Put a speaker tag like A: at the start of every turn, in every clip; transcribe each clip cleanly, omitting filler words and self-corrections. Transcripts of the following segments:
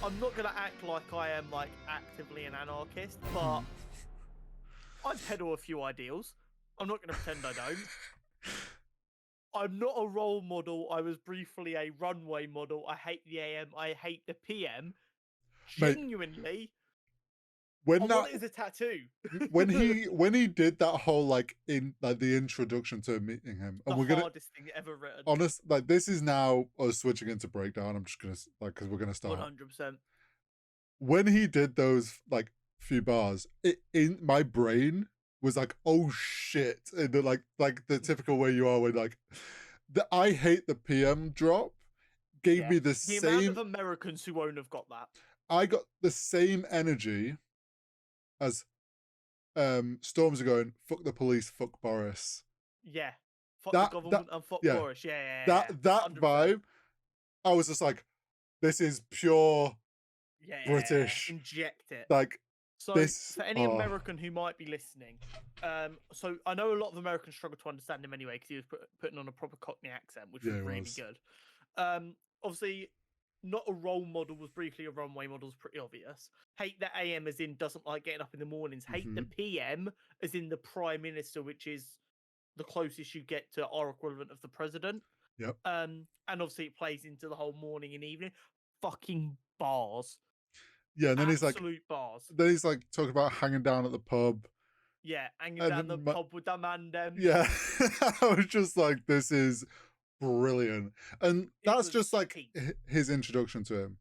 A: I'm not gonna act like I am like actively an anarchist, but I peddle a few ideals. I'm not gonna pretend I don't. I'm not a role model. I was briefly a runway model. I hate the AM. I hate the PM.
B: Mate,
A: Genuinely,
B: when
A: I
B: that
A: want it as a tattoo.
B: when he did that whole like in like the introduction to meeting him, and
A: The
B: we're gonna
A: hardest thing ever written.
B: honest like this is now us switching into breakdown. I'm just gonna like because we're gonna start
A: 100%.
B: when he did those like few bars. It in my brain was like, oh shit, in the like the typical way you are when like the I hate the PM drop gave
A: Yeah.
B: me the
A: The amount
B: same.
A: of Americans who won't have got that.
B: I got the same energy as Storms are going, fuck the police, fuck Boris.
A: Yeah. Fuck the
B: That
A: government and fuck
B: yeah,
A: Boris. Yeah.
B: that
A: 100%.
B: vibe, I was just like, this is pure
A: Yeah.
B: British.
A: Inject it.
B: Like
A: So,
B: this.
A: for any American who might be listening, so I know a lot of Americans struggle to understand him anyway because he was putting on a proper Cockney accent, which was really good. Obviously, not a role model was briefly a runway model is pretty obvious. Hate the AM as in doesn't like getting up in the mornings. Hate the PM as in the Prime Minister, which is the closest you get to our equivalent of the president.
B: Yep.
A: And obviously it plays into the whole morning and evening. Fucking bars.
B: Yeah, and then
A: Absolute bars.
B: Then he's like talking about hanging down at the pub.
A: Yeah, hanging down the pub with the man them.
B: Yeah, I was just like, this is brilliant, and that's just like his introduction to him.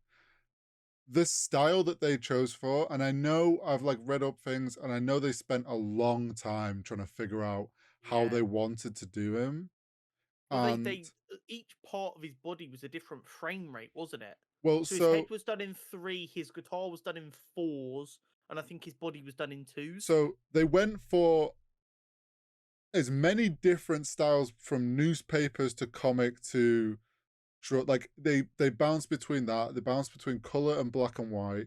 B: The style that they chose for, and I know I've like read up things, and I know they spent a long time trying to figure out how they wanted to do him.
A: Well,
B: And
A: they each part of his body was a different frame rate, wasn't it?
B: well,
A: so his head was done in 3, his guitar was done in 4s, and I think his body was done in 2s.
B: So they went for as many different styles from newspapers to comic to like they bounce between that. They bounce between color and black and white.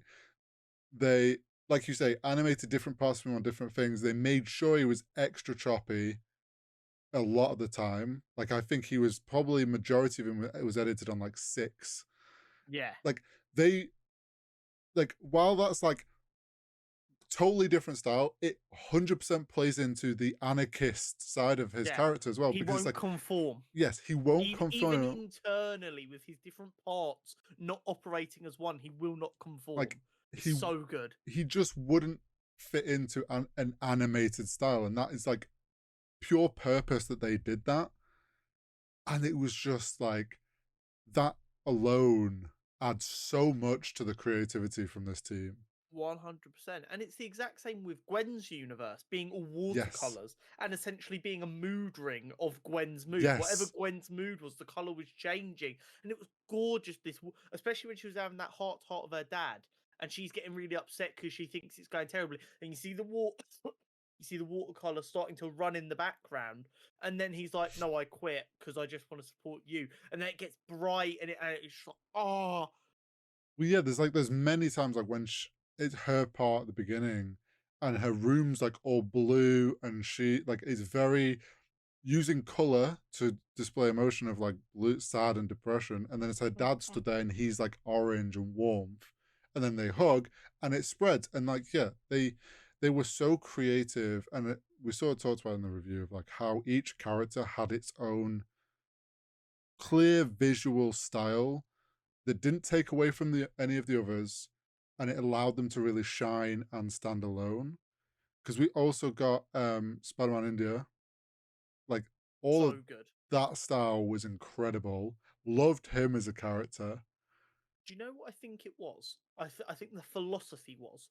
B: They, like you say, animated different parts of him on different things. They made sure he was extra choppy a lot of the time. Like I think he was probably majority of him it was edited on like 6.
A: Yeah.
B: Like they like while that's like totally different style, it 100% plays into the anarchist side of his character as well.
A: He
B: Because
A: won't
B: like
A: conform.
B: Yes, he won't conform.
A: Even internally with his different parts not operating as one, he will not conform.
B: Like
A: he's so good.
B: He just wouldn't fit into an animated style, and that is like pure purpose that they did that. And it was just like that alone adds so much to the creativity from this team.
A: 100%. And it's the exact same with Gwen's universe being all watercolors and essentially being a mood ring of Gwen's mood. Whatever Gwen's mood was, the color was changing, and it was gorgeous. Especially when she was having that heart of her dad, and she's getting really upset because she thinks it's going terribly. And you see the watercolor starting to run in the background, and then he's like, "No, I quit because I just want to support you." And then it gets bright, and it's like, oh.
B: Well, yeah, there's many times like when it's her part at the beginning, and her room's like all blue, and she like is very using color to display emotion of like blue, sad and depression, and then it's her dad stood there and he's like orange and warmth, and then they hug and it spreads, and like they were so creative, and we sort of talked about in the review of like how each character had its own clear visual style that didn't take away from any of the others, and it allowed them to really shine and stand alone. Because we also got Spider-Man India, like all of that style was incredible. Loved him as a character.
A: Do you know what I think it was? I think the philosophy was,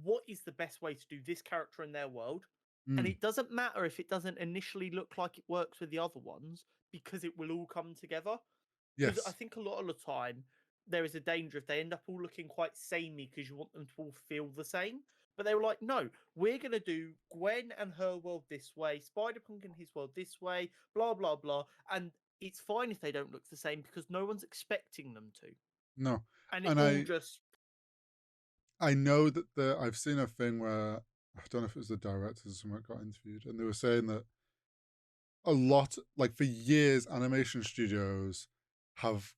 A: what is the best way to do this character in their world? And it doesn't matter if it doesn't initially look like it works with the other ones, because it will all come together. Because I think a lot of the time there is a danger if they end up all looking quite samey because you want them to all feel the same. But they were like, no, we're going to do Gwen and her world this way, Spider-Punk and his world this way, blah, blah, blah. And it's fine if they don't look the same because no one's expecting them to.
B: No.
A: And it all just...
B: I know that I've seen a thing where, I don't know if it was the directors or someone got interviewed, and they were saying that a lot, like for years, animation studios have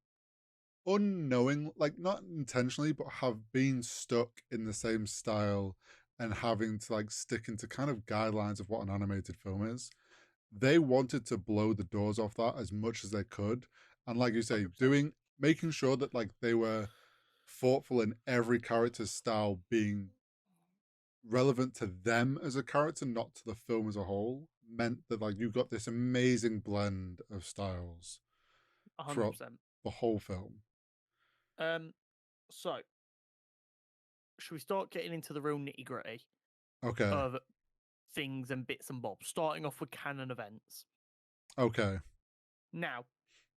B: unknowing, like not intentionally, but have been stuck in the same style and having to like stick into kind of guidelines of what an animated film is. They wanted to blow the doors off that as much as they could. And like you say,
A: 100%.
B: making sure that like they were thoughtful in every character's style being relevant to them as a character, not to the film as a whole, meant that like you got this amazing blend of styles throughout
A: 100%.
B: the whole film.
A: Um, so should we start getting into the real nitty gritty
B: Okay.
A: of things and bits and bobs, starting off with canon events?
B: Okay.
A: Now,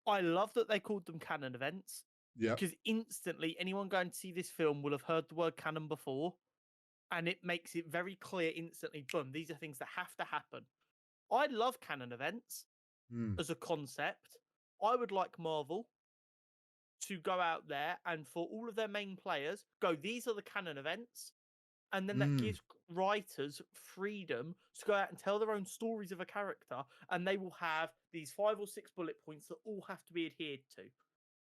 A: I love that they called them canon events
B: Yep.
A: because instantly anyone going to see this film will have heard the word canon before, and it makes it very clear instantly, boom, these are things that have to happen. I love canon events
B: Mm.
A: as a concept. I would like Marvel to go out there and for all of their main players, go, these are the canon events. And then that
B: Mm.
A: gives writers freedom to go out and tell their own stories of a character, and they will have these 5 or 6 bullet points that all have to be adhered to.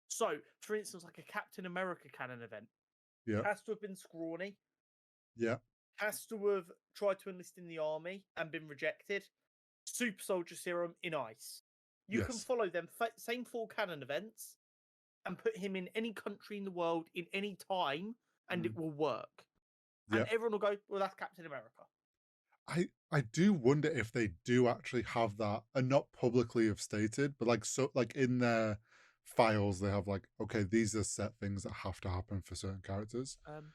A: So, for instance, like a Captain America canon event
B: Yep.
A: has to have been scrawny,
B: Yep.
A: has to have tried to enlist in the army and been rejected, super soldier serum in ice. You can
B: Yes.
A: follow them same 4 canon events and put him in any country in the world in any time, and
B: Mm.
A: it will work. And
B: Yep.
A: everyone will go, well, that's Captain America.
B: I do wonder if they do actually have that and not publicly have stated, but like so like in their files they have like, okay, these are set things that have to happen for certain characters.
A: Um,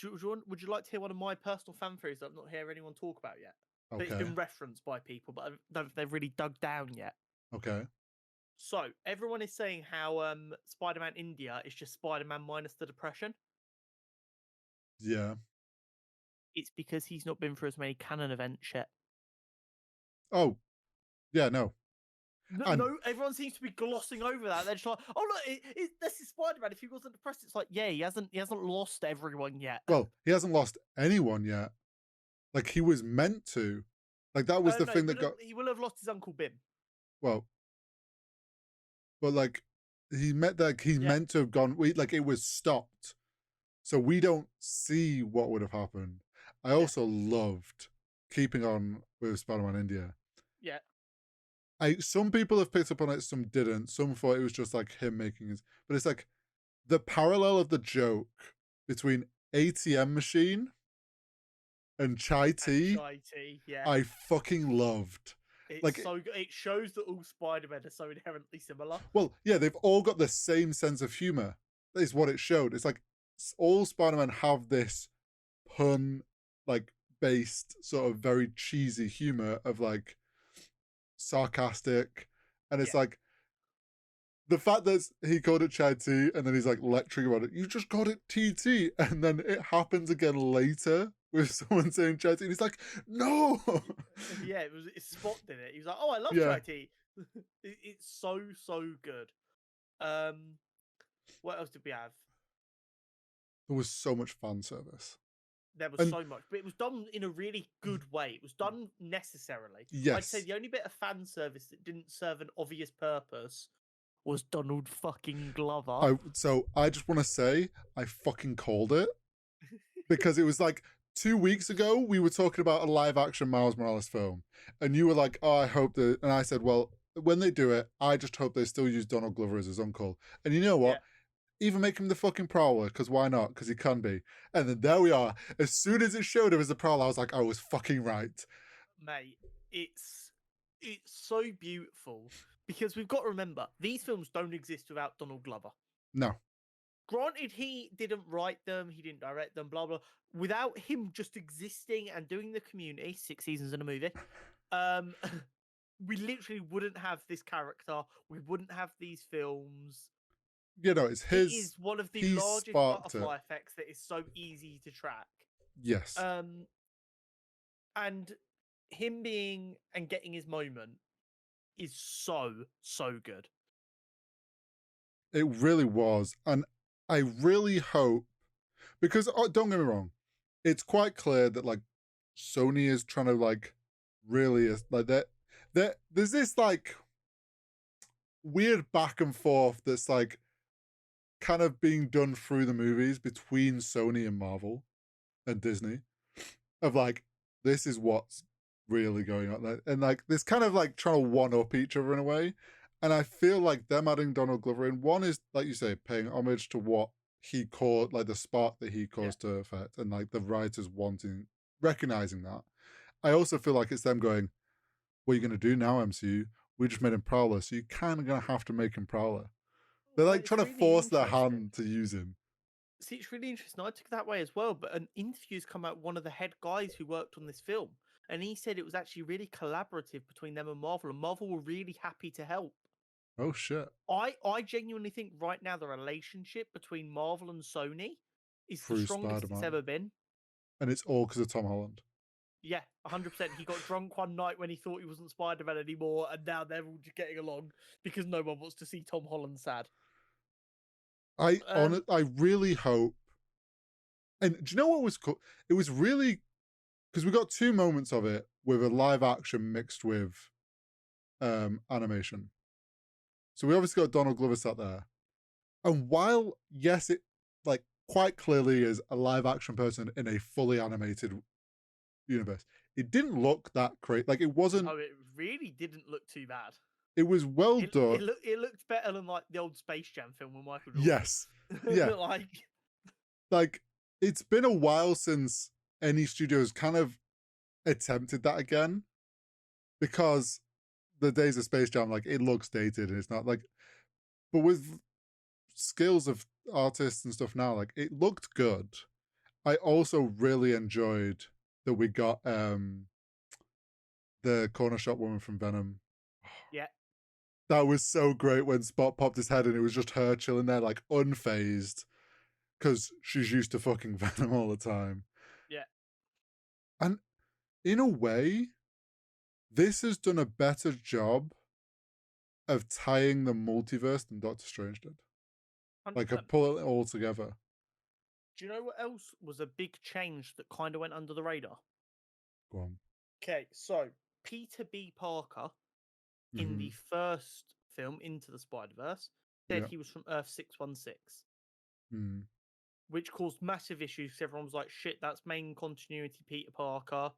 A: would you like to hear one of my personal fan theories that I've not heard anyone talk about yet? But it's
B: Okay.
A: been referenced by people, but I don't know if they've really dug down yet.
B: Okay.
A: So everyone is saying how Spider-Man India is just Spider-Man minus the depression.
B: Yeah.
A: It's because he's not been through as many canon events yet.
B: Oh, yeah, no.
A: No,
B: And
A: no, everyone seems to be glossing over that. They're just like, "Oh look, this is Spider-Man. If he wasn't depressed, it's like, yeah, he hasn't lost everyone yet."
B: well, he hasn't lost anyone yet. Like he was meant to. Like that was the
A: No, he
B: thing that
A: will have
B: got
A: he will have lost his Uncle Bim.
B: well, but like he's
A: Yeah,
B: meant to have gone we like it was stopped. So we don't see what would have happened. I
A: yeah,
B: also loved keeping on with Spider-Man India.
A: yeah,
B: Some people have picked up on it, some didn't. Some thought it was just like him making his, but it's like the parallel of the joke between ATM machine and chai
A: and
B: tea.
A: Chai Tea. Yeah,
B: I fucking loved.
A: it's
B: Like,
A: so good. It shows that all Spider-Men are so inherently similar.
B: well, yeah, they've all got the same sense of humor. Is what it showed. It's like all Spider-Man have this pun, like based sort of very cheesy humor of like sarcastic, and it's
A: Yeah,
B: like the fact that he called it chai tea and then he's like lecturing about it. You just called it TT, and then it happens again later with someone saying chai tea, and he's like, no,
A: yeah. It's Spot did it. He was like, "Oh, I love
B: yeah,
A: Chai Tea." It's so good. Um, what else did we have?
B: there was so much fan service,
A: There was
B: and
A: so much, but it was done in a really good way. It was done necessarily. I'd say
B: yes,
A: the only bit of fan service that didn't serve an obvious purpose was Donald fucking Glover.
B: I just want to say I fucking called it because it was like 2 weeks ago we were talking about a live action Miles Morales film, and you were like, "Oh, I hope that," and I said, "Well, when they do it, I just hope they still use Donald Glover as his uncle." And you know
A: Yeah,
B: what? Even make him the fucking Prowler, because why not? Because he can be. And then there we are. As soon as it showed him as the Prowler, I was like, I was fucking right.
A: mate, it's so beautiful because we've got to remember these films don't exist without Donald Glover.
B: No.
A: Granted, he didn't write them, he didn't direct them, blah blah. Without him just existing and doing the Community, 6 seasons in a movie, um, we literally wouldn't have this character. We wouldn't have these films.
B: You know, it's
A: It
B: his.
A: is one of the
B: He
A: largest
B: sparked it.
A: butterfly effects that is so easy to track.
B: Yes.
A: Um, and him being and getting his moment is so good.
B: It really was. And I really hope, because don't get me wrong, it's quite clear that like Sony is trying to like really like that there's this like weird back and forth that's like kind of being done through the movies between Sony and Marvel and Disney of like, this is what's really going on there. And like, this kind of like trying to one up each other in a way. And I feel like them adding Donald Glover in, one is, like you say, paying homage to what he caused, like the spark that he
A: Yeah.
B: caused to affect, and like the writers wanting, recognizing that. I also feel like it's them going, what are you going to do now, MCU? We just made him Prowler, so you're kind of going to have to make him Prowler. They're
A: Well,
B: like
A: it's
B: trying to
A: really
B: force their
A: interesting.
B: hand to use him.
A: See, it's really interesting. I took it that way as well, but an interview's come out one of the head guys who worked on this film, and he said it was actually really collaborative between them and Marvel were really happy to help.
B: Oh shit.
A: I genuinely think right now the relationship between Marvel and Sony is the
B: Through
A: strongest it's
B: Spider-Man.
A: ever been.
B: And it's all because of Tom Holland.
A: Yeah, 100%. He got drunk one night when he thought he wasn't Spider-Man anymore, and now they're all just getting along because no one wants to see Tom Holland sad.
B: I really hope. And do you know what was cool? It was really, because we got two moments of it with a live action mixed with animation. So we obviously got Donald Glover sat there. And while, yes, it like quite clearly is a live action person in a fully animated universe, it didn't look that great. Like it wasn't,
A: Oh, it really didn't look too bad.
B: it was well
A: It
B: done.
A: it looked it looked better than like the old Space Jam film with Michael Jordan.
B: Yes. Yeah. Like it's been a while since any studios kind of attempted that again, because the days of Space Jam, like it looks dated and it's not like, but with skills of artists and stuff now, like it looked good. I also really enjoyed that we got the corner shop woman from Venom.
A: Yeah,
B: That was so great when Spot popped his head and it was just her chilling there, like unfazed, because she's used to fucking Venom all the time.
A: yeah,
B: And in a way, this has done a better job of tying the multiverse than Doctor Strange did. Like, of
A: 100%.
B: pulling it all together.
A: Do you know what else was a big change that kind of went under the radar?
B: Go on.
A: Okay, so Peter B. Parker in
B: Mm-hmm.
A: the first film, Into the Spider Verse, said
B: Yeah.
A: he was from Earth 616,
B: Mm.
A: which caused massive issues. 'Cause everyone was like, shit, that's main continuity Peter Parker.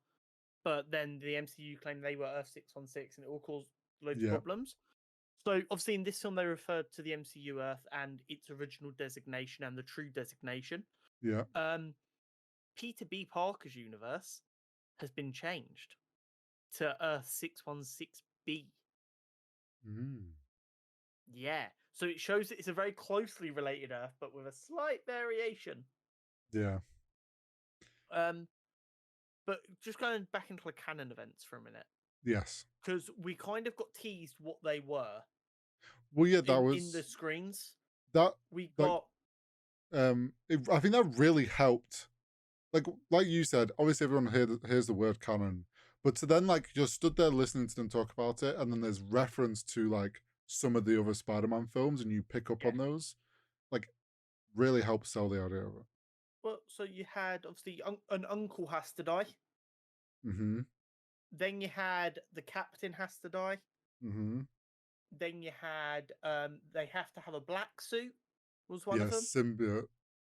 A: But then the MCU claimed they were Earth 616 and it all caused loads of
B: Yeah.
A: problems. So obviously in this film they referred to the MCU Earth and its original designation and the true designation.
B: Yeah.
A: Um, Peter B. Parker's universe has been changed to Earth 616B.
B: Mm.
A: Yeah. So it shows that it's a very closely related Earth, but with a slight variation.
B: Yeah.
A: Um, but just going back into the canon events for a minute,
B: Yes.
A: because we kind of got teased what they were
B: Well, yeah, that
A: in the
B: was
A: screens.
B: that.
A: We
B: Like,
A: got
B: I think that really helped. Like you said, obviously everyone hears the word canon, but to then like just stood there listening to them talk about it, and then there's reference to like some of the other Spider-Man films, and you pick up
A: yeah.
B: on those, like really helps sell the idea of it.
A: Well, so you had obviously an uncle has to die.
B: Mm-hmm.
A: Then you had the captain has to die.
B: Mm-hmm.
A: Then you had they have to have a black suit was one
B: Yeah,
A: of them.
B: symbiote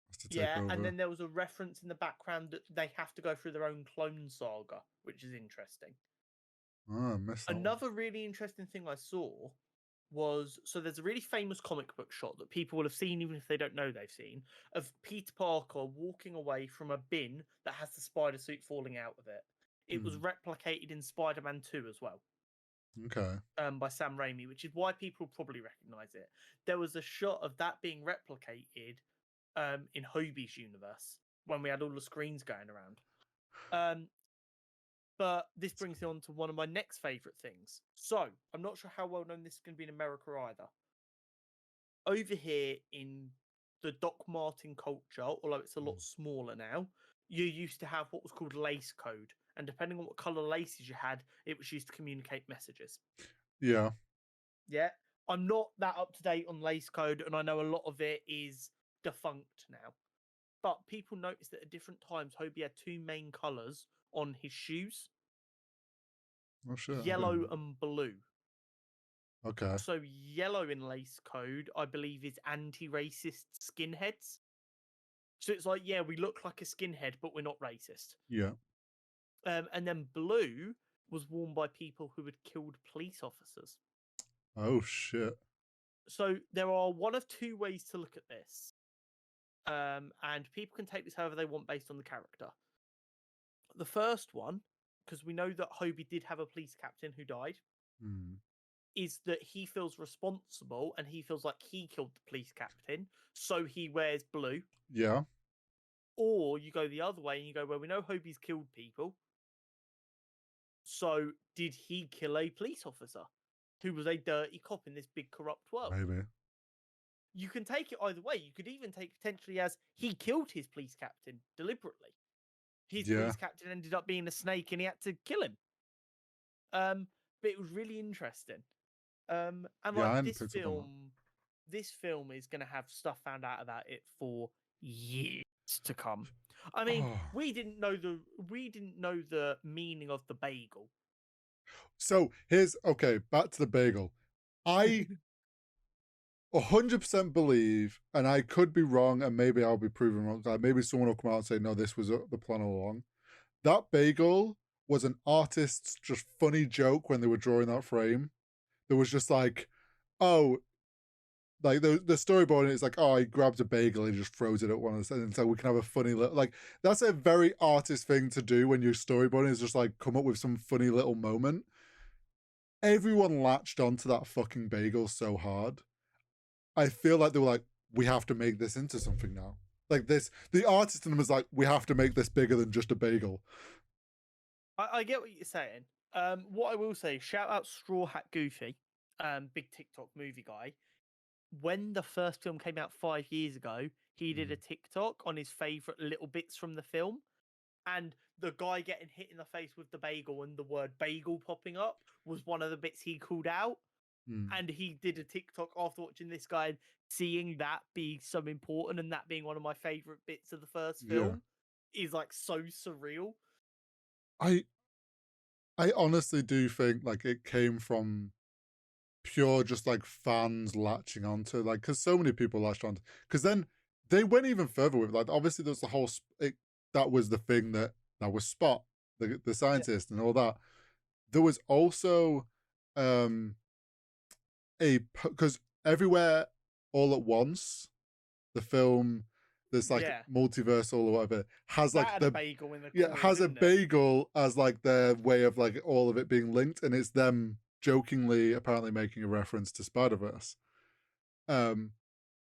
B: has to take
A: Yeah, and
B: over.
A: then there was a reference in the background that they have to go through their own clone saga, which is interesting.
B: Oh, I missed that one.
A: Another really interesting thing I saw was so there's a really famous comic book shot that people will have seen even if they don't know they've seen of Peter Parker walking away from a bin that has the spider suit falling out of it. It was
B: Mm.
A: replicated in Spider-Man 2 as well,
B: Okay.
A: by Sam Raimi, which is why people probably recognize it. There was a shot of that being replicated in Hobie's universe when we had all the screens going around. Um, but this brings me on to one of my next favorite things. So I'm not sure how well known this is going to be in America either. Over here in the Doc Martin culture, although it's a lot
B: Mm.
A: smaller now, you used to have what was called lace code. And depending on what color laces you had, it was used to communicate messages.
B: Yeah.
A: Yeah. I'm not that up to date on lace code, and I know a lot of it is defunct now. But people noticed that at different times, Hobie had two main colors on his shoes,
B: Oh shit. I didn't
A: yellow
B: know.
A: and blue.
B: Okay.
A: So yellow in lace code, I believe, is anti-racist skinheads. So it's like, yeah, we look like a skinhead, but we're not racist.
B: Yeah.
A: And then blue was worn by people who had killed police officers.
B: Oh shit.
A: So there are one of two ways to look at this. And people can take this however they want based on the character. The first one, because we know that Hobie did have a police captain who died,
B: Hmm.
A: is that he feels responsible and he feels like he killed the police captain, so he wears blue.
B: Yeah.
A: Or you go the other way and you go, well, we know Hobie's killed people. So did he kill a police officer who was a dirty cop in this big corrupt world?
B: Maybe.
A: You can take it either way. You could even take potentially as he killed his police captain deliberately. His
B: Yeah.
A: police captain ended up being a snake and he had to kill him. But it was really interesting. And
B: Yeah. I
A: like
B: hadn't picked up on that.
A: this film is going to have stuff found out about it for years to come. I mean,
B: Oh.
A: we didn't know the meaning of the bagel.
B: So here's okay. Back to the bagel. I 100% believe, and I could be wrong, and maybe I'll be proven wrong. Like maybe someone will come out and say, "No, this was the plan all along." That bagel was an artist's just funny joke when they were drawing that frame. There was just like, oh, like the storyboard is like, oh, he grabs a bagel and he just throws it at one of us, and so we can have a funny little like that's a very artist thing to do when you're storyboarding is just like come up with some funny little moment. Everyone latched onto that fucking bagel so hard. I feel like they were like, we have to make this into something now. Like this, the artist in them is like, we have to make this bigger than just a bagel.
A: I get what you're saying. What I will say, shout out Straw Hat Goofy, big TikTok movie guy. When the first film came out 5 years ago, he did a
B: Mm.
A: TikTok on his favorite little bits from the film, and the guy getting hit in the face with the bagel and the word bagel popping up was one of the bits he called out.
B: Mm.
A: And he did a TikTok after watching this guy and seeing that be so important and that being one of my favorite bits of the first
B: Yeah.
A: film is like so surreal.
B: I I honestly do think like it came from pure just like fans latching onto like because so many people latched onto because then they went even further with like obviously there's the whole that was the thing that was Spot the
A: Yeah.
B: scientist and all that. There was also um a because everywhere all at once the film there's like
A: Yeah.
B: multiversal or whatever has
A: That
B: like
A: had a
B: the
A: bagel in the
B: yeah
A: corner,
B: has a
A: didn't it?
B: bagel as like their way of like all of it being linked and it's them jokingly apparently making a reference to Spider-Verse. um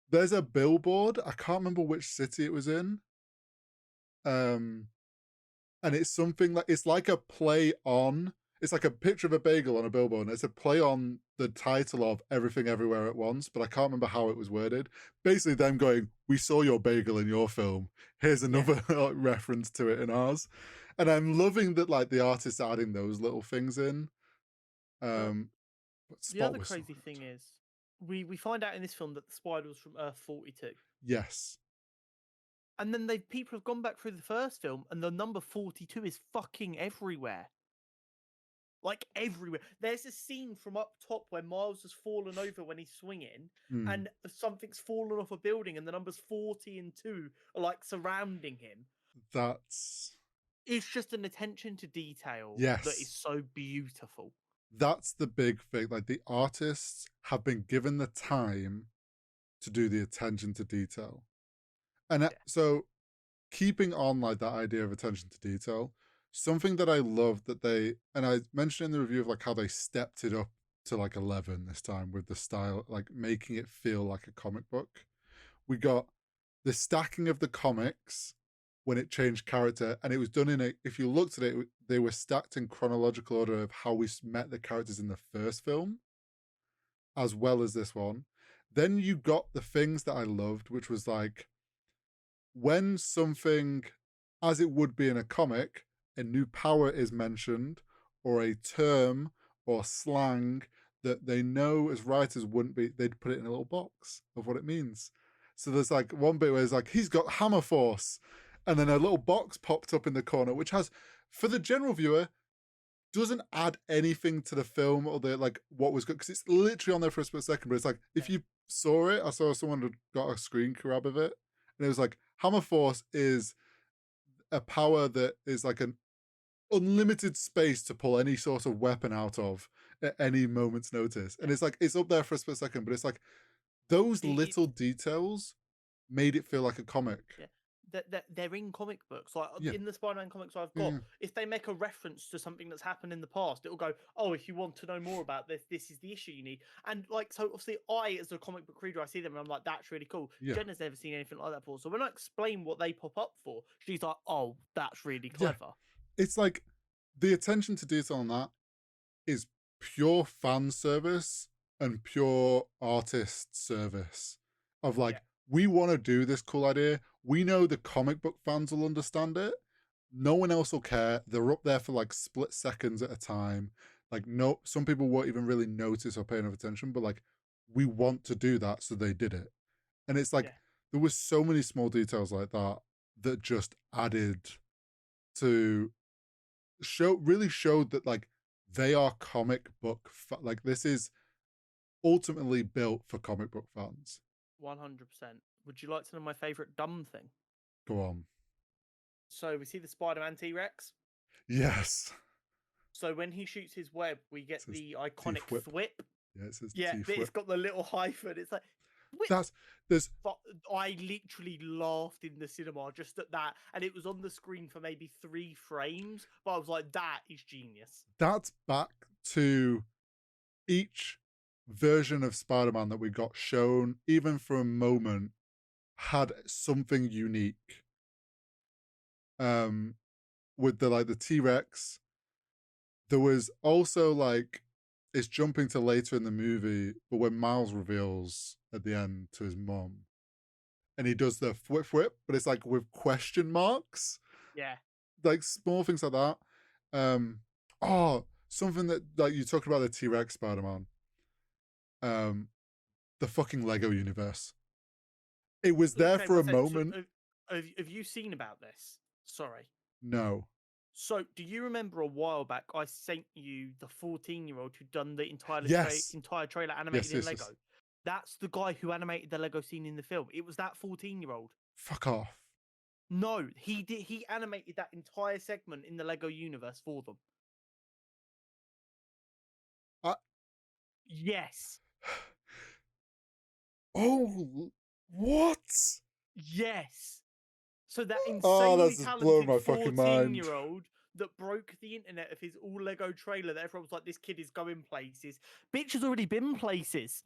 B: there's a billboard, I can't remember which city it was in, um and it's something like it's like a play on it's like a picture of a bagel on a billboard and it's a play on the title of Everything Everywhere at Once, but I can't remember how it was worded. Basically them going, we saw your bagel in your film, here's
A: Yeah.
B: another reference to it in ours. And I'm loving that like the artists adding those little things in.
A: But
B: But
A: the
B: Spot
A: other
B: was so
A: crazy
B: good.
A: thing is, we find out in this film that the spider was from Earth 42.
B: Yes.
A: And then people have gone back through the first film and the number 42 is fucking everywhere. Like everywhere. There's a scene from up top where Miles has fallen over when he's swinging,
B: Mm,
A: and something's fallen off a building, and the numbers 40 and 2 are like surrounding him.
B: that's
A: It's just an attention to detail that is
B: yes.
A: so beautiful.
B: That's the big thing. Like the artists have been given the time to do the attention to detail. And
A: Yeah.
B: so keeping on like that idea of attention to detail, something that I love that they and I mentioned in the review of like how they stepped it up to like 11 this time with the style, like making it feel like a comic book. We got the stacking of the comics when it changed character, and it was done in a. If you looked at it, they were stacked in chronological order of how we met the characters in the first film, as well as this one. Then you got the things that I loved, which was like when something, as it would be in a comic, a new power is mentioned, or a term or slang that they know as writers wouldn't be, they'd put it in a little box of what it means. So there's like one bit where it's like, he's got hammer force. And then a little box popped up in the corner, which has, for the general viewer, doesn't add anything to the film or the like what was good because it's literally on there for a split second. But it's like if
A: Yeah,
B: you saw it, I saw someone had got a screen grab of it, and it was like Hammer Force is a power that is like an unlimited space to pull any sort of weapon out of at any moment's notice. And
A: yeah.
B: it's like it's up there for a split second, but it's like those
A: It's
B: little details made it feel like a comic.
A: Yeah. That they're in comic books. Like
B: Yeah.
A: in the Spider-Man comics I've got,
B: Yeah.
A: if they make a reference to something that's happened in the past, it'll go, "Oh, if you want to know more about this, this is the issue you need." And like, so obviously, I as a comic book reader, I see them and I'm like, "That's really cool."
B: Yeah.
A: Jenna's never seen anything like that before, so when I explain what they pop up for, she's like, "Oh, that's really
B: Yeah.
A: clever."
B: It's like the attention to detail on that is pure fan service and pure artist service of
A: Yeah,
B: like we want to do this cool idea. We know the comic book fans will understand it. No one else will care. They're up there for like split seconds at a time. Like no, some people won't even really notice or pay enough attention, but like we want to do that, so they did it. And it's like
A: yeah,
B: there was so many small details like that that just added to really showed that like they are comic book like this is ultimately built for comic book fans.
A: 100%. Would you like to know my favorite dumb thing?
B: Go on.
A: So we see the Spider-Man T-Rex.
B: Yes.
A: So when he shoots his web, we
B: It
A: get
B: says
A: the
B: teeth
A: iconic
B: whip.
A: thwip.
B: Yeah, it says
A: Yeah,
B: teeth
A: but it's
B: whip.
A: got the little hyphen. It's like, whip.
B: That's there's
A: But I literally laughed in the cinema just at that, and it was on the screen for maybe 3 frames. But I was like, "That is genius."
B: that's back to each version of Spider-Man that we got shown, even for a moment, had something unique. Um with the like the T-Rex, there was also like it's jumping to later in the movie, but when Miles reveals at the end to his mom, and he does the whip whip, but it's like with question marks,
A: Yeah,
B: like small things like that. Um, oh, something that like you talked about the T Rex Spider Man, um, the fucking Lego universe. It was there
A: okay.
B: for a
A: One sec. So,
B: moment.
A: have you seen about this? Sorry.
B: No.
A: So, do you remember a while back I sent you the 14-year-old who done the
B: Yes.
A: entire trailer
B: Yes.
A: animated in
B: Yes.
A: Lego?
B: Yes.
A: That's the guy who animated the Lego scene in the film. It was that 14-year-old.
B: Fuck off.
A: No, he did. He animated that entire segment in the Lego universe for them.
B: I,
A: Yes.
B: oh, what?
A: Yes. So that
B: Oh,
A: insanely
B: that's just blown
A: talented
B: my fucking mind.
A: 14-year-old that broke the internet of his all Lego trailer that everyone was like, this kid is going places. Bitch has already been places.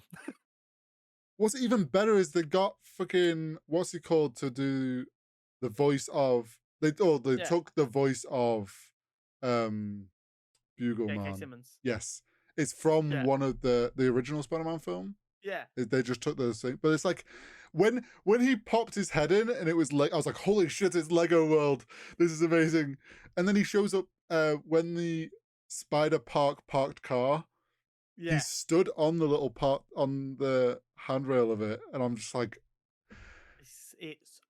B: What's even better is they got fucking what's he called to do the voice of they
A: Yeah.
B: took the voice of um Bugle
A: J.K.
B: Man.
A: Simmons.
B: Yes. It's from
A: Yeah.
B: one of the original Spider-Man film.
A: Yeah.
B: They just took those things. But it's like when he popped his head in and it was like I was like, holy shit, it's Lego World. This is amazing. And then he shows up when the Spider Park parked car he
A: Yeah.
B: stood on the little part on the handrail of it, and I'm just like,
A: It's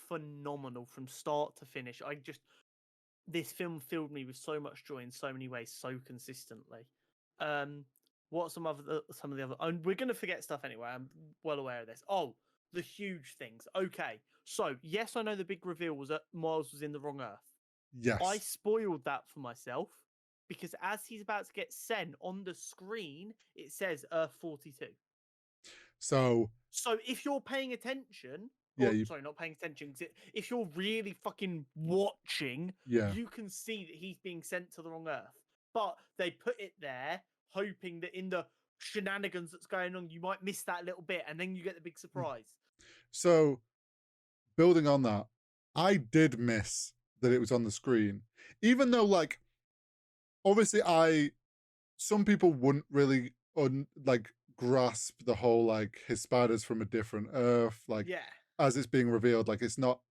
A: phenomenal from start to finish. This film filled me with so much joy in so many ways, so consistently. Um, what some of the other? And we're gonna forget stuff anyway. I'm well aware of this. Oh, the huge things. Okay, so yes, I know the big reveal was that Miles was in the wrong Earth. I
B: yes.
A: spoiled that for myself because as he's about to get sent on the screen, it says Earth 42.
B: So
A: So if you're paying attention,
B: yeah,
A: or sorry, not paying attention, 'cause if you're really fucking watching,
B: yeah.
A: you can see that he's being sent to the wrong Earth. But they put it there, hoping that in the shenanigans that's going on, you might miss that little bit, and then you get the big
B: Mm.
A: surprise.
B: So building on that, I did miss that it was on the screen, even though like obviously I some people wouldn't really like grasp the whole like his spiders from a different Earth, like
A: Yeah,
B: as it's being revealed, like it's not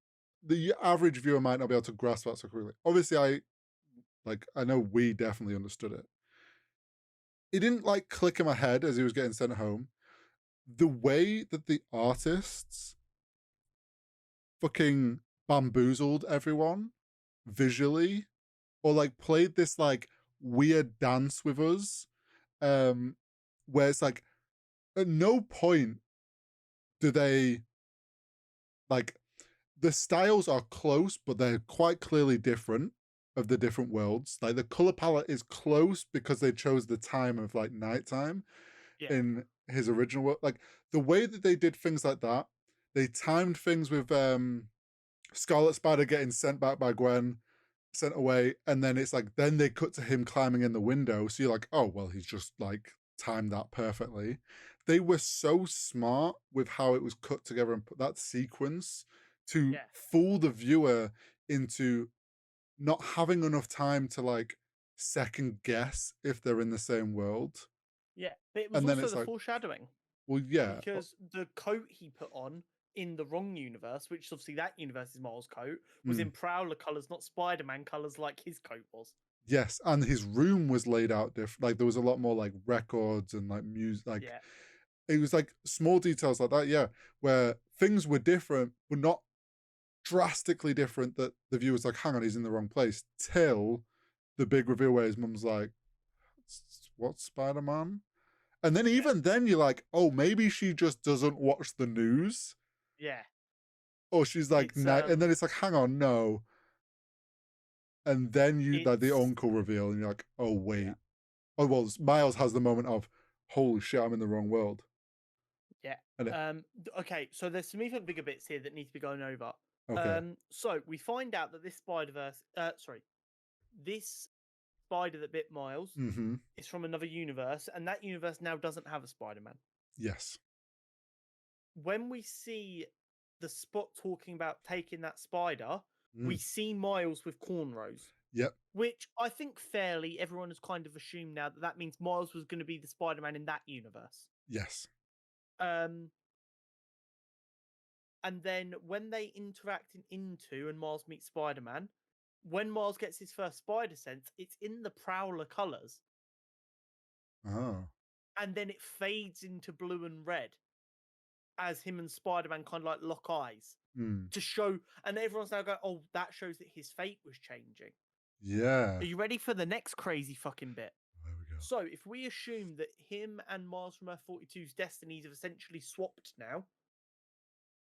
B: the average viewer might not be able to grasp that so quickly. Obviously, I know we definitely understood it. It didn't like click in my head as he was getting sent home. The way that the artists fucking bamboozled everyone visually, or like played this like weird dance with us, um, where it's like at no point do they like the styles are close, but they're quite clearly different of the different worlds. Like the color palette is close because they chose the time of like nighttime
A: Yeah,
B: in his original work. Like the way that they did things like that, they timed things with Scarlet Spider getting sent back by Gwen, sent away, and then it's like then they cut to him climbing in the window. So you're like, oh well, he's just like timed that perfectly. They were so smart with how it was cut together and put that sequence to
A: yeah,
B: fool the viewer into not having enough time to like second guess if they're in the same world.
A: yeah. But it was
B: And then
A: also
B: it's
A: the
B: like,
A: foreshadowing
B: well, yeah,
A: because the coat he put on in the wrong universe, which obviously that universe is Miles' coat, was
B: mm,
A: in Prowler colors, not Spider-Man colors like his coat was.
B: yes. And his room was laid out different. Like there was a lot more like records and like music, like
A: Yeah,
B: it was like small details like that, yeah, where things were different, but not drastically different that the viewer's like, hang on, he's in the wrong place. Till the big reveal where his mum's like, what's Spider-Man? And then
A: yeah,
B: even then you're like, oh, maybe she just doesn't watch the news.
A: yeah.
B: Or she's like,
A: It's
B: and then it's like, hang on, no. And then you like the
A: it's
B: uncle reveal, and you're like, oh
A: yeah,
B: wait. Oh well, Miles has the moment of, holy shit, I'm in the wrong world.
A: yeah.
B: And it,
A: Okay, so there's some even bigger bits here that need to be going over.
B: okay.
A: So we find out that this Spider-Verse, sorry, this spider that bit Miles
B: Mm-hmm.
A: is from another universe, and that universe now doesn't have a Spider-Man.
B: Yes.
A: When we see the Spot talking about taking that spider, we
B: Mm.
A: see Miles with cornrows,
B: Yep.
A: which I think fairly everyone has kind of assumed now that that means Miles was going to be the Spider-Man in that universe.
B: Yes.
A: Um, and then when they interact in Into and Miles meets Spider-Man, when Miles gets his first spider sense, it's in the Prowler colors,
B: Oh.
A: and then it fades into blue and red as him and Spider-Man kind of like lock eyes
B: Mm.
A: to show, and everyone's now going, "Oh, that shows that his fate was changing."
B: Yeah.
A: Are you ready for the next crazy fucking bit?
B: There we go.
A: So, if we assume that him and Miles from Earth 42's destinies have essentially swapped now,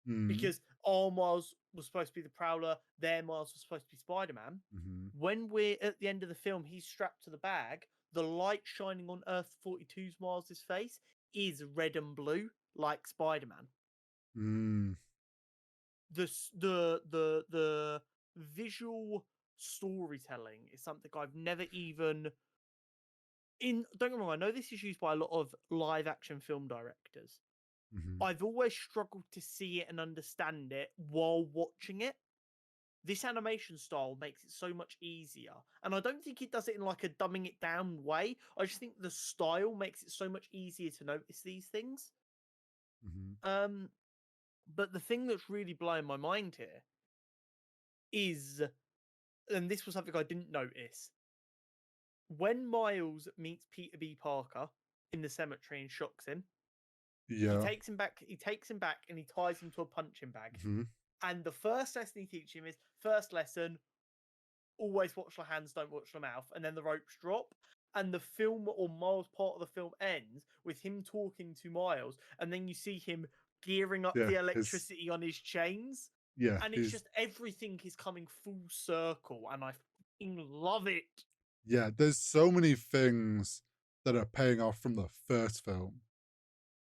B: Mm.
A: because our Miles was supposed to be the Prowler, their Miles was supposed to be Spider Man.
B: Mm-hmm.
A: When we're at the end of the film, he's strapped to the bag. The light shining on Earth 42's Miles' face is red and blue, like Spider Man.
B: Mm.
A: The visual storytelling is something I've never even in. Don't get me wrong, I know this is used by a lot of live action film directors.
B: Mm-hmm.
A: I've always struggled to see it and understand it while watching it. This animation style makes it so much easier. And I don't think it does it in like a dumbing it down way. I just think the style makes it so much easier to notice these things.
B: Mm-hmm.
A: Um, but the thing that's really blowing my mind here is, and this was something I didn't notice, when Miles meets Peter B. Parker in the cemetery and shocks him, he
B: Yeah.
A: takes him back, he takes him back and he ties him to a punching bag.
B: Mm-hmm.
A: And the first lesson he teaches him is first lesson, always watch the hands, don't watch the mouth, and then the ropes drop. And the film or Miles part of the film ends with him talking to Miles, and then you see him gearing up
B: Yeah.
A: the
B: His
A: electricity on his chains,
B: yeah.
A: and it's
B: His
A: just everything is coming full circle, and I fucking love it.
B: yeah. There's so many things that are paying off from the first film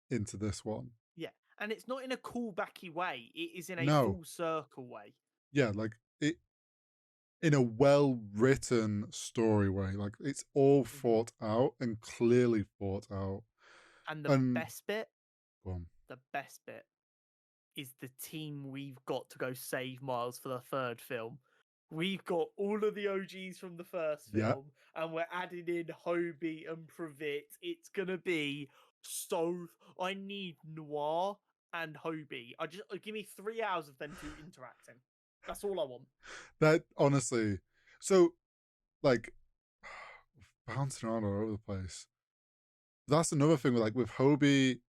B: into this one.
A: Yeah, and it's not in a callbacky way; it is in a
B: No.
A: full circle way.
B: Yeah. Like it in a well written story way. Like it's all
A: Mhm.
B: thought out and clearly thought out.
A: And
B: And go on.
A: the best bit is the team we've got to go save Miles for the third film. We've got all of the OGs from the first
B: Yeah.
A: film, and we're adding in Hobie and Privet. It's gonna be so. I need Noir and Hobie. I just give me 3 hours of them two interacting. That's all I want.
B: That honestly. So like bouncing around all over the place. That's another thing with like with Hobie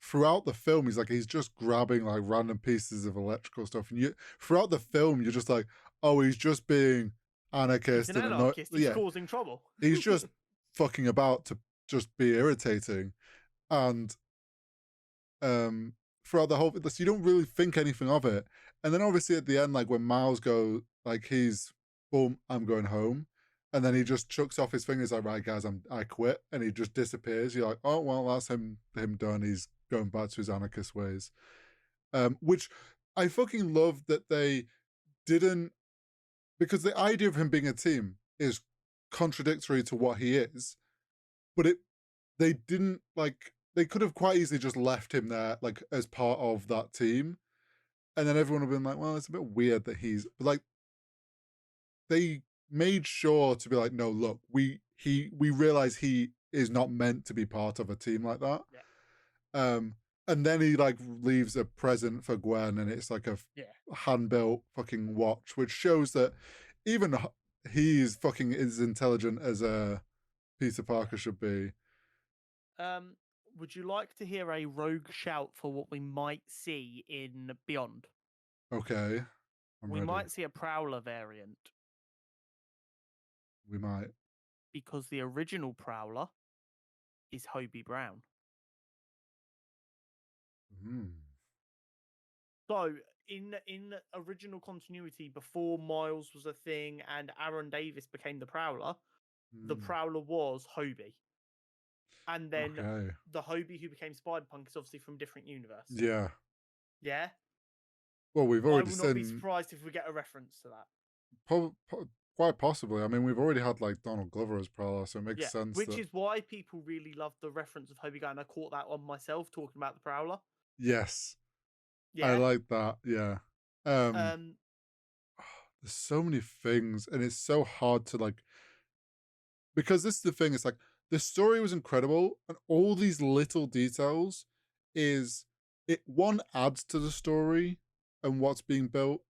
B: throughout the film, he's just grabbing like random pieces of electrical stuff. And you throughout the film, you're just like, oh, he's just being
A: He's
B: anarchist
A: an
B: and annoy.
A: anarchist. He's
B: Yeah,
A: causing trouble.
B: he's just fucking about to just be irritating. And um throughout the whole, so you don't really think anything of it. And then obviously at the end, like when Miles go, like he's boom, I'm going home. And then he just chucks off his fingers like, right guys, I quit, and he just disappears. You're like, oh well, that's him done. He's going back to his anarchist ways. Which I fucking love that they didn't, because the idea of him being a team is contradictory to what he is, but they didn't, like, they could have quite easily just left him there like as part of that team, and then everyone would have been like, well, it's a bit weird that he's, but like they made sure to be like, no, look, we realize he is not meant to be part of a team like that.
A: Yeah,
B: um and then he like leaves a present for Gwen, and it's like a
A: yeah,
B: hand built fucking watch, which shows that even he's fucking as intelligent as a Peter
A: yeah.
B: Parker should be.
A: Would you like to hear a rogue shout for what we might see in Beyond?
B: Okay, I'm
A: We
B: ready.
A: might see a Prowler variant
B: We might.
A: because the original Prowler is Hobie Brown.
B: Mm.
A: So in original continuity, before Miles was a thing and Aaron Davis became the
B: Mm.
A: Prowler was Hobie, and then
B: Okay.
A: the Hobie who became Spider Punk is obviously from a different universe.
B: Yeah.
A: Yeah,
B: Well, we've
A: I
B: already
A: will not be
B: seen
A: surprised if we get a reference to that.
B: quite possibly. I mean, we've already had like Donald Glover as Prowler, so it makes
A: Yeah,
B: sense
A: which
B: that
A: is why people really love the reference of Hobie Guy, and I caught that on myself talking about the Prowler.
B: yes, I
A: Yeah.
B: like that. Yeah. Um,
A: Um.
B: there's so many things, and it's so hard to like, because this is the thing. It's like the story was incredible, and all these little details is it one adds to the story and what's being built,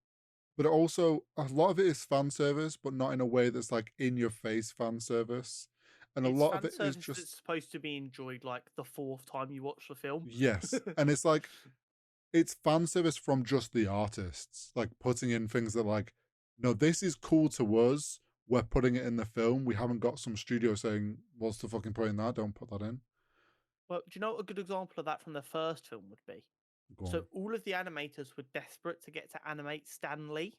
B: but also a lot of it is fan service, but not in a way that's like in your face fan service. And a
A: It's
B: lot of
A: fan
B: it is
A: service
B: just,
A: that's supposed to be enjoyed like the fourth time you watch the film.
B: yes. And it's like, it's fan service from just the artists, like putting in things that like, no, this is cool to us. We're putting it in the film. We haven't got some studio saying, what's the fucking point in that? Don't put that in.
A: Well, do you know what a good example of that from the first film would be?
B: Go
A: So
B: on.
A: all of the animators were desperate to get to animate Stan Lee.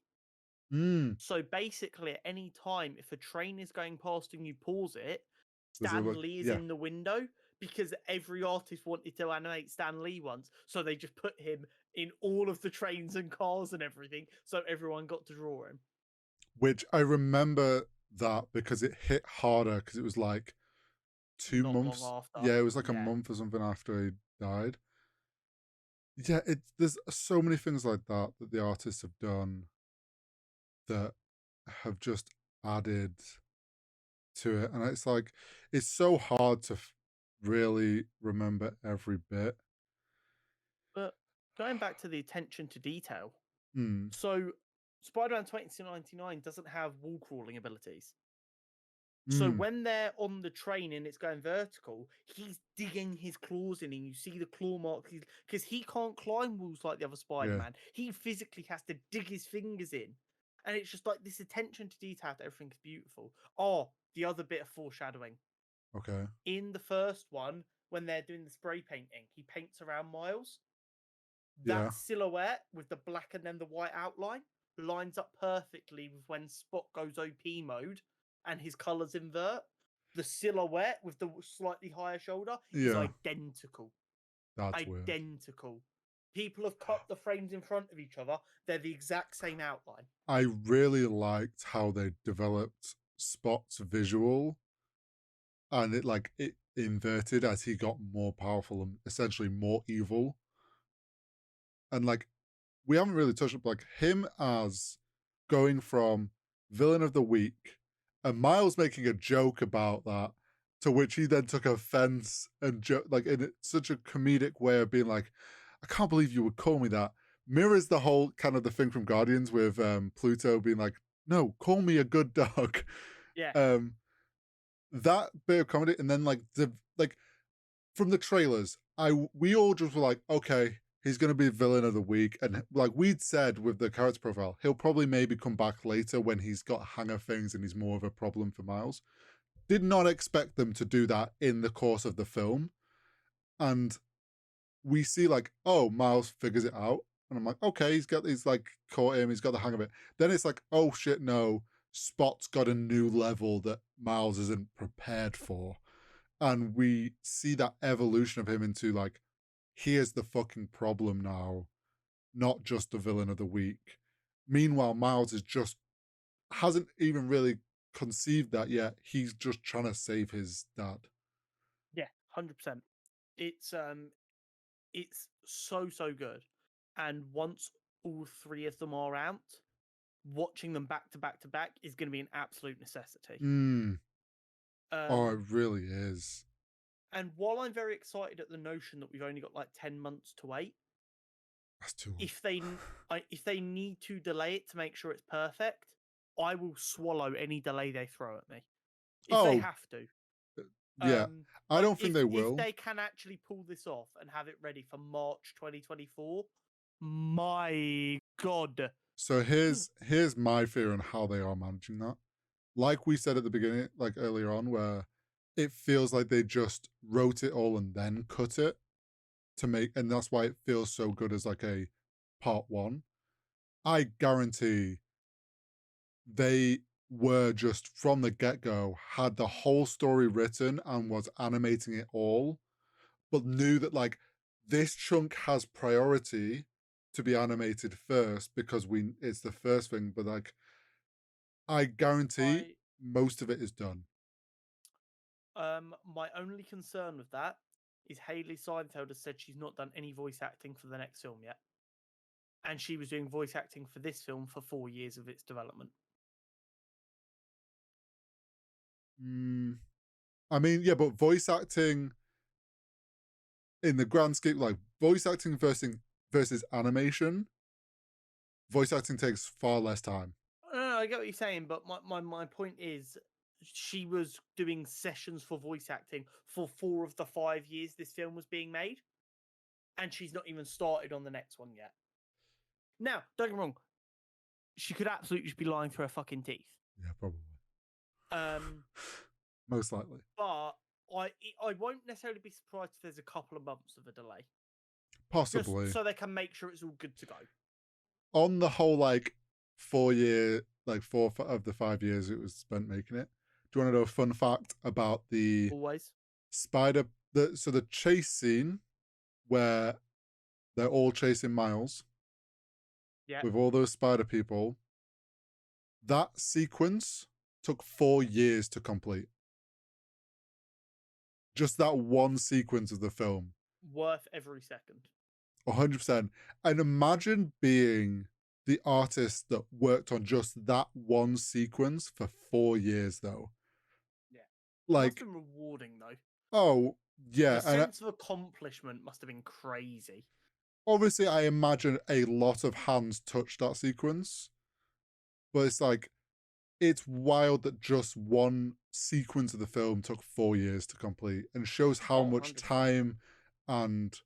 B: Mm.
A: So basically, at any time, if a train is going past and you pause it,
B: There's a
A: Stan
B: like,
A: Lee is
B: yeah,
A: in the window because every artist wanted to animate Stan Lee once. So they just put him in all of the trains and cars and everything. So everyone got to draw him.
B: which I remember that because it hit harder because it was like two
A: Not long
B: months.
A: after.
B: Yeah, it was like a
A: Yeah.
B: month or something after he died. Yeah, there's so many things like that that the artists have done that have just added to it, and it's like it's so hard to really remember every bit.
A: But going back to the attention to detail,
B: Mm,
A: so Spider-Man 2099 doesn't have wall crawling abilities. So
B: mm,
A: when they're on the train and it's going vertical, he's digging his claws in, and you see the claw marks because he can't climb walls like the other
B: yeah,
A: Spider-Man. He physically has to dig his fingers in, and it's just like this attention to detail. That everything's beautiful. Oh, the other bit of foreshadowing
B: okay,
A: in the first one when they're doing the spray painting, he paints around Miles.
B: yeah,
A: That silhouette with the black and then the white outline lines up perfectly with when Spot goes OP mode and his colors invert. The silhouette with the slightly higher shoulder is
B: yeah.
A: identical.
B: That's weird.
A: Identical. People have cut the frames in front of each other. They're the exact same outline.
B: I really liked how they developed Spot's visual, and it like it inverted as he got more powerful and essentially more evil. And like we haven't really touched up like him as going from villain of the week and Miles making a joke about that, to which he then took offense and like in such a comedic way of being like, I can't believe you would call me that. Mirrors the whole kind of the thing from Guardians with Pluto being like, no, call me a good dog.
A: Yeah.
B: um that bit of comedy, and then like the like from the trailers, we all just were like, okay, he's going to be villain of the week. And like we'd said with the character profile, he'll probably maybe come back later when he's got a hang of things and he's more of a problem for Miles. Did not expect them to do that in the course of the film. And we see like, oh, Miles figures it out. And I'm like, okay, he's like caught him, he's got the hang of it. Then it's like, oh shit, no, Spot's got a new level that Miles isn't prepared for. And we see that evolution of him into like, here's the fucking problem now, not just the villain of the week. Meanwhile, Miles is just hasn't even really conceived that yet. He's just trying to save his dad.
A: Yeah, 100%. It's so good. And once all three of them are out, watching them back to back to back is going to be an absolute necessity.
B: Mm. Oh,
A: Um,
B: it really is.
A: and while I'm very excited at the notion that we've only got like 10 months to wait,
B: That's too long.
A: if they need to delay it to make sure it's perfect, I will swallow any delay they throw at me if they
B: Oh,
A: have to.
B: yeah. I
A: Like
B: don't think they
A: if
B: will.
A: they can actually pull this off and have it ready for March 2024, my god.
B: So here's my fear on how they are managing that. Like we said at the beginning, like earlier on, where it feels like they just wrote it all and then cut it to make, and that's why it feels so good as like a part one. I guarantee they were just from the get go had the whole story written and was animating it all, but knew that like this chunk has priority to be animated first because we it's the first thing. But like I guarantee
A: I
B: most of it is done.
A: My only concern with that is Haley Seinfeld has said she's not done any voice acting for the next film yet. And she was doing voice acting for this film for 4 years of its development.
B: Mm, I mean, yeah, but voice acting in the grand scheme, like voice acting versus animation, voice acting takes far less time.
A: No, I get what you're saying, but my point is she was doing sessions for voice acting for 4 of the 5 years this film was being made, and she's not even started on the next one yet. Now, don't get me wrong, she could absolutely just be lying through her fucking teeth.
B: Yeah, probably.
A: Um,
B: Most likely.
A: but I won't necessarily be surprised if there's a couple of months of a delay, just
B: Possibly.
A: so they can make sure it's all good to go.
B: On the whole, like 4 year, like of the 5 years it was spent making it. Do you want to know a fun fact about the
A: Always.
B: spider? So the chase scene where they're all chasing Miles
A: Yeah.
B: with all those spider people, that sequence took 4 years to complete. Just that one sequence of the film.
A: Worth every second.
B: 100%. And imagine being the artist that worked on just that one sequence for 4 years, though.
A: Yeah. It must
B: Like,
A: have been rewarding though.
B: oh,
A: The
B: yeah. And
A: sense of accomplishment must have been crazy.
B: obviously, I imagine a lot of hands touched that sequence, but it's like, it's wild that just one sequence of the film took 4 years to complete and shows how
A: Oh,
B: much
A: 100%.
B: time and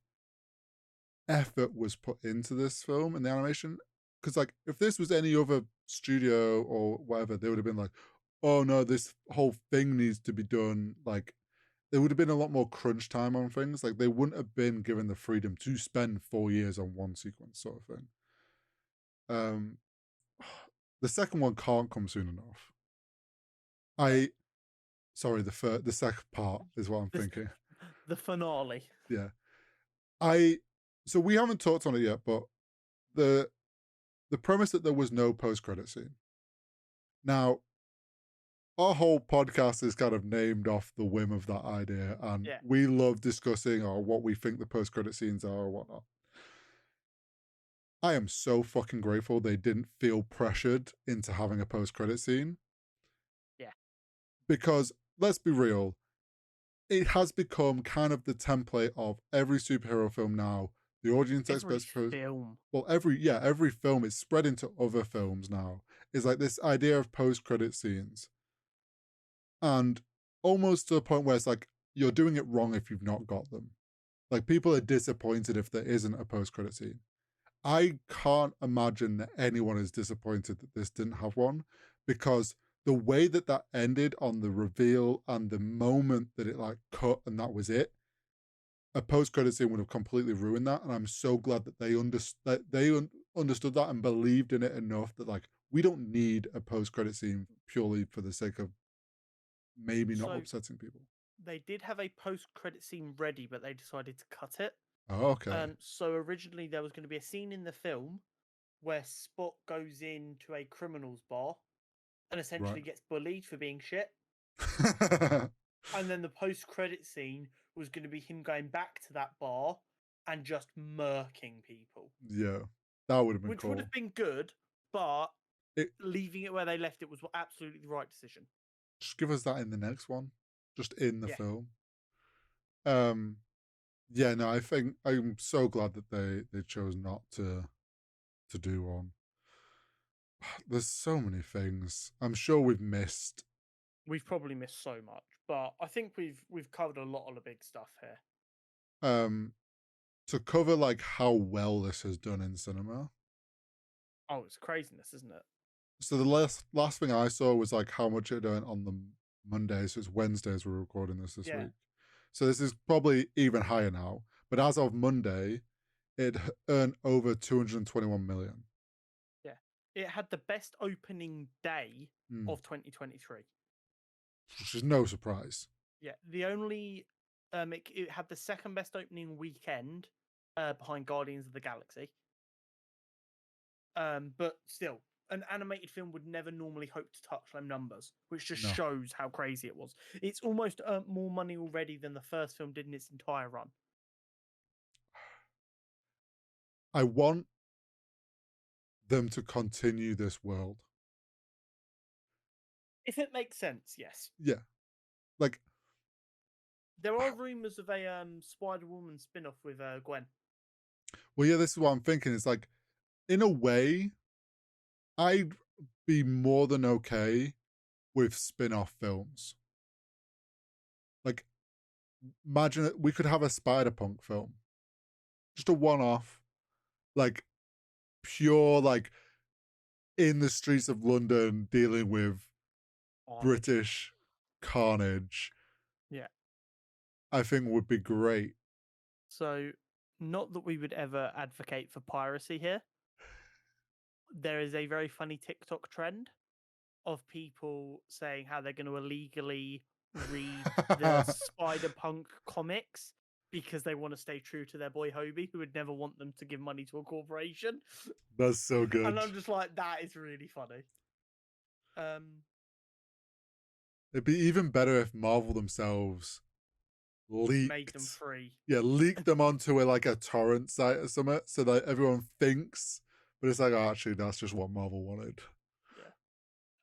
B: effort was put into this film and the animation. Because, like, if this was any other studio or whatever, they would have been like, oh no, this whole thing needs to be done. Like, there would have been a lot more crunch time on things. Like, they wouldn't have been given the freedom to spend 4 years on one sequence, sort of thing. Um, the second one can't come soon enough.
A: Yeah.
B: Sorry, the second part is what I'm thinking.
A: The finale.
B: Yeah, so we haven't talked on it yet, but the premise that there was no post credit scene. Now, our whole podcast is kind of named off the whim of that idea, and
A: Yeah.
B: we love discussing or what we think the post credit scenes are or whatnot. I am so fucking grateful they didn't feel pressured into having a post credit scene.
A: Yeah.
B: Because let's be real, it has become kind of the template of every superhero film now. The audience
A: Every
B: expects post.
A: film.
B: Well, every film is spread into other films now. Is like this idea of post credit scenes, and almost to a point where it's like you're doing it wrong if you've not got them. Like people are disappointed if there isn't a post-credit scene. I can't imagine that anyone is disappointed that this didn't have one, because the way that that ended on the reveal and the moment that it like cut and that was it, a post credit scene would have completely ruined that. And I'm so glad that understood that and believed in it enough that like we don't need a post credit scene purely for the sake of maybe not
A: So
B: upsetting people.
A: they did have a post-credit scene ready, but they decided to cut it.
B: Oh, okay.
A: So originally there was going to be a scene in the film where Spot goes into a criminal's bar and
B: Right.
A: essentially gets bullied for being shit. And then the post-credit scene was going to be him going back to that bar and just murking people,
B: Yeah. That would have been
A: which would have
B: cool.
A: been good, but
B: It
A: leaving it where they left it was absolutely the right decision.
B: just give us that in the next one. Just in the
A: Yeah,
B: film. Um yeah, no, I think I'm so glad that they chose not to do one. There's so many things. I'm sure we've missed.
A: we've probably missed so much, but I think we've covered a lot of the big stuff here.
B: Um to cover like how well this has done in cinema.
A: Oh, it's craziness, isn't it?
B: So the last thing I saw was like how much it earned on the Mondays. So it's Wednesdays we're recording this
A: Yeah,
B: week. So this is probably even higher now. But as of Monday, it earned over 221 million.
A: yeah. It had the best opening day
B: Mm,
A: of 2023.
B: which is no surprise.
A: Yeah, the only it had the second best opening weekend behind Guardians of the Galaxy. But still, an animated film would never normally hope to touch them numbers, which just
B: No.
A: shows how crazy it was. It's almost earned more money already than the first film did in its entire run.
B: I want them to continue this world.
A: If it makes sense, yes.
B: Yeah. Like,
A: There are rumors of a Spider Woman spin off with Gwen.
B: well, yeah, this is what I'm thinking. It's like, in a way, I'd be more than okay with spin off films. Like, imagine it, we could have a Spider Punk film, just a one off, like, pure, like, in the streets of London dealing with
A: Carnage.
B: British carnage,
A: Yeah.
B: I think would be great.
A: So, not that we would ever advocate for piracy here. There is a very funny TikTok trend of people saying how they're going to illegally read the Spider Punk comics because they want to stay true to their boy Hobie, who would never want them to give money to a corporation.
B: That's so
A: And
B: good.
A: I'm just like, that is really funny. Um,
B: It'd be even better if Marvel themselves
A: made them
B: leaked,
A: free.
B: yeah, leaked them onto a torrent site or something, so that everyone thinks, but it's like, oh, actually, that's just what Marvel wanted.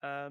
A: Yeah.